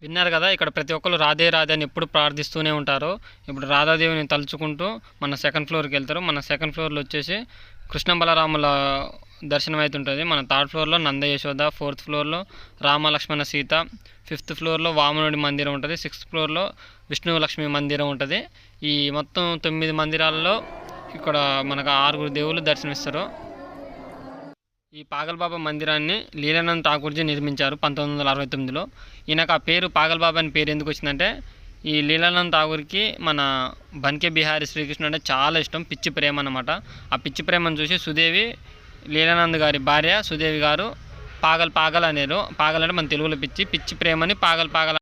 విన్నారు కదా, ఇక్కడ ప్రతి ఒక్కరు రాధే రాధే అని ఎప్పుడు ప్రార్థిస్తూనే ఉంటారు. ఇప్పుడు రాధాదేవిని తలుచుకుంటూ మన సెకండ్ ఫ్లోర్కి వెళ్తారు. మన సెకండ్ ఫ్లోర్లో వచ్చేసి కృష్ణ బలరాముల దర్శనం అవుతుంటుంది. మన థర్డ్ ఫ్లోర్లో నంద యశోద, ఫోర్త్ ఫ్లోర్లో రామ లక్ష్మణ సీత, ఫిఫ్త్ ఫ్లోర్లో వామనుడి మందిరం ఉంటుంది, సిక్స్త్ ఫ్లోర్లో విష్ణు లక్ష్మి మందిరం ఉంటుంది. ఈ మొత్తం 9 మందిరాల్లో ఇక్కడ మనకు 6 దేవుళ్ళు దర్శనమిస్తారు. ఈ పాగల్బాబా మందిరాన్ని లీలానంద్ ఠాకూర్జీ నిర్మించారు 1969లో. ఈయనకు ఆ పేరు పాగల్బాబా అని పేరు ఎందుకు వచ్చిందంటే, ఈ లీలానంద్ ఠాకూర్కి మన బన్కే బిహారీ శ్రీకృష్ణుడు అంటే చాలా ఇష్టం, పిచ్చి ప్రేమ అన్నమాట. ఆ పిచ్చి ప్రేమను చూసి సుదేవి, లీలానంద్ గారి భార్య సుదేవి గారు పాగల్ పాగల్ అనేరు. పాగల్ అంటే మన తెలుగులో పిచ్చి ప్రేమని పాగల్ పాగల్